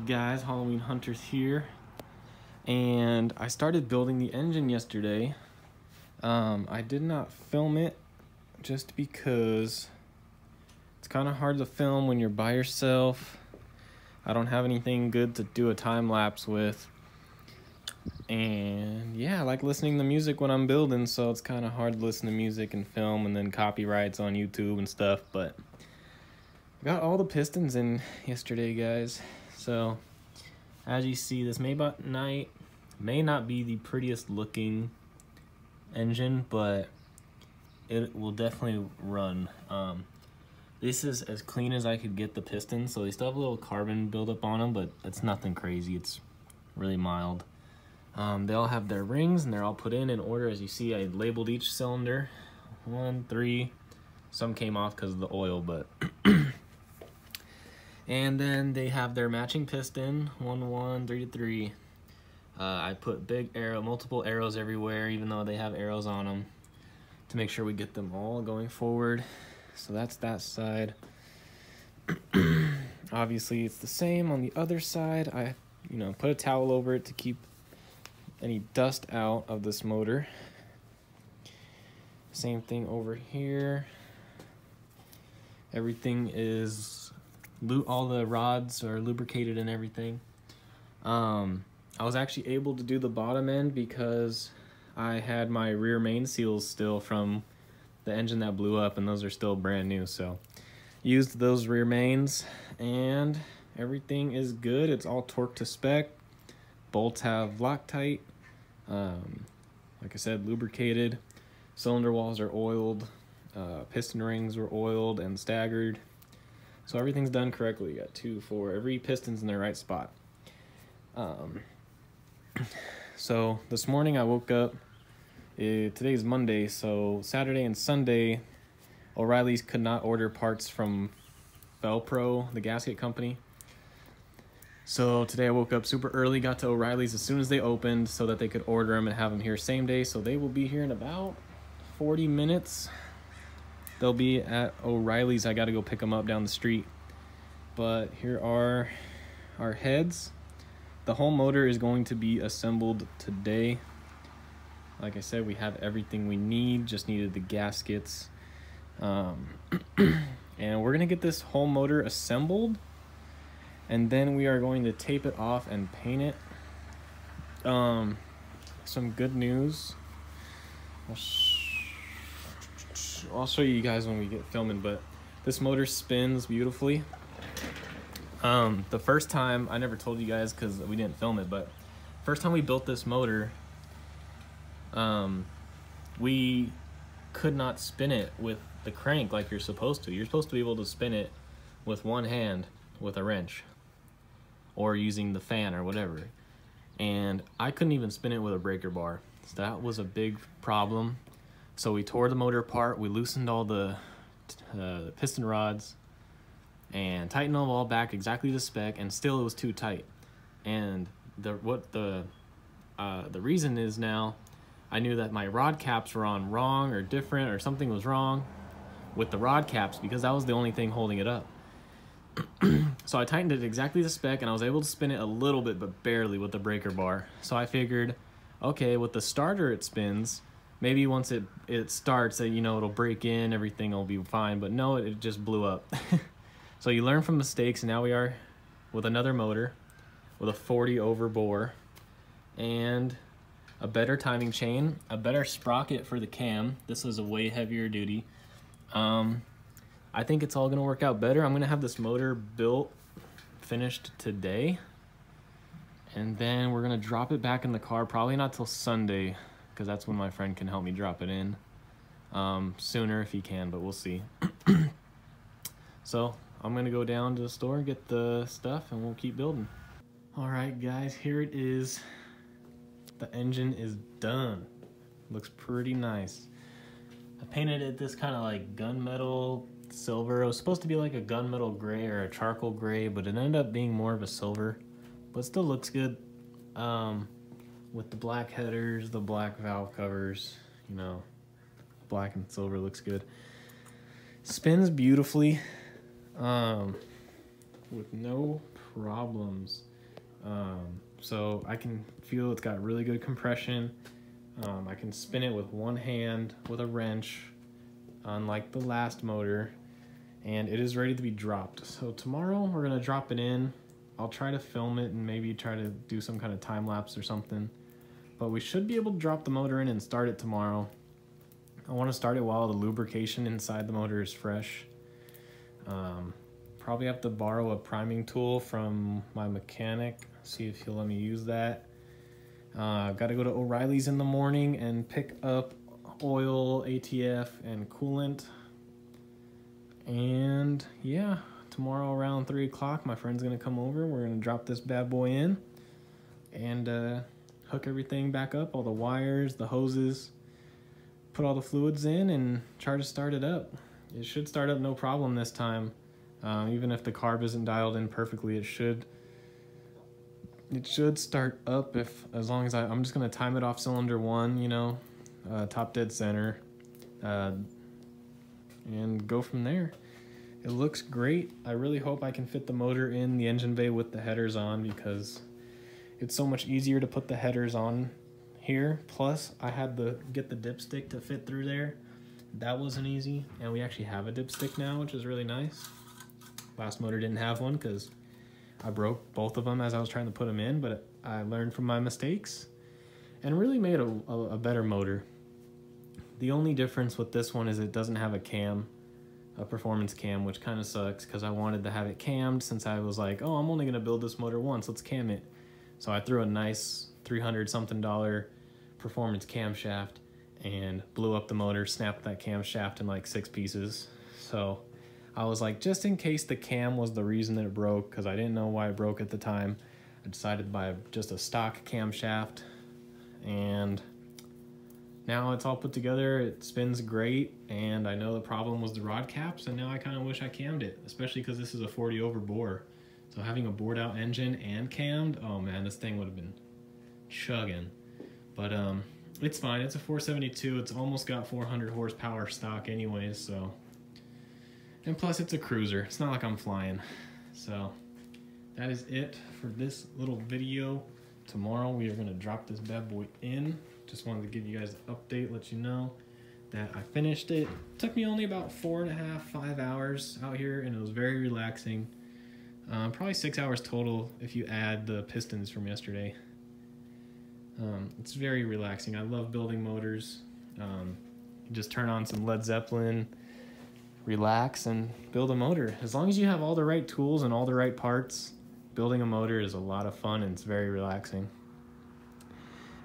Guys, Halloween Hunters here, and I started building the engine yesterday. I did not film it just because it's kind of hard to film when you're by yourself. I don't have anything good to do a time lapse with, and yeah, I like listening to music when I'm building, so it's kind of hard to listen to music and film and then copyrights on YouTube and stuff. But I got all the pistons in yesterday, guys. So as you see, this may not be the prettiest looking engine, but it will definitely run. This is as clean as I could get the pistons, so they still have a little carbon buildup on them, but it's nothing crazy. It's really mild. They all have their rings and they're all put in order. As you see, I labeled each cylinder 1, 3. Some came off because of the oil, but and then they have their matching piston, 1, 1, 3 to 3. I put multiple arrows everywhere, even though they have arrows on them, to make sure we get them all going forward. So that's that side. Obviously, it's the same on the other side. I, put a towel over it to keep any dust out of this motor. Same thing over here. Everything is all the rods are lubricated and everything. I was actually able to do the bottom end because I had my rear main seals still from the engine that blew up, and those are still brand new. So used those rear mains and everything is good. It's all torqued to spec. Bolts have Loctite. Like I said, lubricated. Cylinder walls are oiled. Piston rings were oiled and staggered. So everything's done correctly. You got 2, 4, every piston's in the right spot. So this morning I woke up. Today's Monday, so Saturday and Sunday, O'Reilly's could not order parts from Felpro, the gasket company. So today I woke up super early, got to O'Reilly's as soon as they opened so that they could order them and have them here same day. So they will be here in about 40 minutes. They'll be at O'Reilly's. I got to go pick them up down the street. But here are our heads. The whole motor is going to be assembled today. Like I said, we have everything we need, just needed the gaskets. And we're gonna get this whole motor assembled, and then we are going to tape it off and paint it. Some good news. I'll show you guys when we get filming, but this motor spins beautifully. The first time, I never told you guys because we didn't film it, but first time we built this motor, we could not spin it with the crank like you're supposed to. You're supposed to be able to spin it with one hand with a wrench or using the fan or whatever. And I couldn't even spin it with a breaker bar. So that was a big problem. So we tore the motor apart. We loosened all the piston rods and tightened them all back exactly to spec, and still it was too tight. And the reason is now I knew that my rod caps were on wrong or different, or something was wrong with the rod caps because that was the only thing holding it up. So I tightened it exactly to spec, and I was able to spin it a little bit, but barely, with the breaker bar. So I figured, okay, with the starter it spins. Maybe once it starts, it'll break in, everything will be fine. But no, it just blew up. So you learn from mistakes, and now we are with another motor with a 40 over bore and a better timing chain, a better sprocket for the cam. This is a way heavier duty. I think it's all gonna work out better. I'm gonna have this motor finished today, and then we're gonna drop it back in the car, probably not till Sunday, because that's when my friend can help me drop it in. Sooner if he can, but we'll see. So I'm gonna go down to the store and get the stuff, and we'll keep building. All right, guys, here it is. The engine is done. Looks pretty nice. I painted it this kind of like gunmetal silver. It was supposed to be like a gunmetal gray or a charcoal gray, but it ended up being more of a silver, but it still looks good. With the black headers, the black valve covers, black and silver looks good. Spins beautifully, with no problems. So I can feel it's got really good compression. I can spin it with one hand with a wrench, unlike the last motor, and it is ready to be dropped. So tomorrow we're gonna drop it in. I'll try to film it and maybe try to do some kind of time lapse or something, but we should be able to drop the motor in and start it tomorrow. I want to start it while the lubrication inside the motor is fresh. Probably have to borrow a priming tool from my mechanic, see if he'll let me use that. Got to go to O'Reilly's in the morning and pick up oil, ATF, and coolant. And yeah, tomorrow around 3 o'clock, my friend's gonna come over. We're gonna drop this bad boy in and hook everything back up, all the wires, the hoses, put all the fluids in, and try to start it up. It should start up no problem this time. Even if the carb isn't dialed in perfectly, it should start up as long as I'm just gonna time it off cylinder 1, you know, top dead center, and go from there. It looks great. I really hope I can fit the motor in the engine bay with the headers on, because it's so much easier to put the headers on here. Plus I had to get the dipstick to fit through there. That wasn't easy, and we actually have a dipstick now, which is really nice. Last motor didn't have one because I broke both of them as I was trying to put them in, but I learned from my mistakes and really made a better motor. The only difference with this one is it doesn't have a cam, a performance cam, which kind of sucks because I wanted to have it cammed, since I was like, oh, I'm only going to build this motor once, let's cam it. So I threw a nice $300 something performance camshaft and blew up the motor, snapped that camshaft in like 6 pieces. So I was like, just in case the cam was the reason that it broke, because I didn't know why it broke at the time, I decided to buy just a stock camshaft, and now it's all put together. It spins great, and I know the problem was the rod caps, and now I kind of wish I cammed it, especially because this is a 40 over bore. So having a bored out engine and cammed, oh man, this thing would have been chugging. But it's fine. It's a 472. It's almost got 400 horsepower stock anyways, so. And plus it's a cruiser. It's not like I'm flying. So that is it for this little video. Tomorrow we are gonna drop this bad boy in. Just wanted to give you guys an update, let you know that I finished it. It took me only about 4.5, 5 hours out here, and it was very relaxing. Probably 6 hours total if you add the pistons from yesterday. It's very relaxing. I love building motors. You just turn on some Led Zeppelin, relax, and build a motor. As long as you have all the right tools and all the right parts, building a motor is a lot of fun, and it's very relaxing.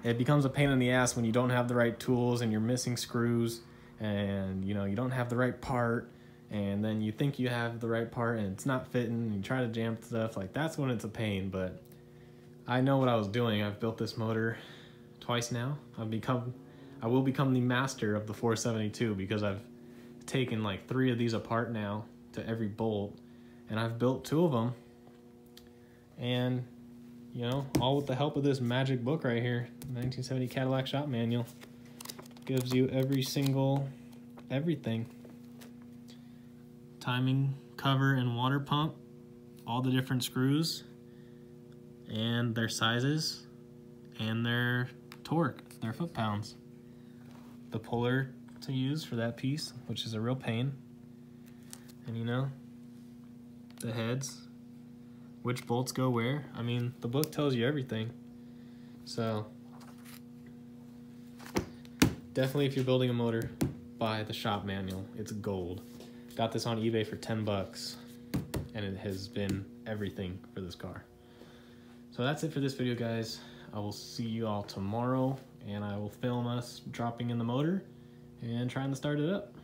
It becomes a pain in the ass when you don't have the right tools and you're missing screws, and you don't have the right part, and then you think you have the right part and it's not fitting, and you try to jam stuff. Like, that's when it's a pain. But I know what I was doing. I've built this motor twice now. I will become the master of the 472, because I've taken like 3 of these apart now to every bolt, and I've built 2 of them, and all with the help of this magic book right here, 1970 Cadillac Shop Manual. Gives you every single everything: timing, cover, and water pump, all the different screws and their sizes and their torque, their foot-pounds, the puller to use for that piece, which is a real pain, and the heads, which bolts go where. I mean, the book tells you everything. So definitely, if you're building a motor, buy the shop manual. It's gold. Got this on eBay for 10 bucks, and it has been everything for this car. So that's it for this video, guys. I will see you all tomorrow, and I will film us dropping in the motor and trying to start it up.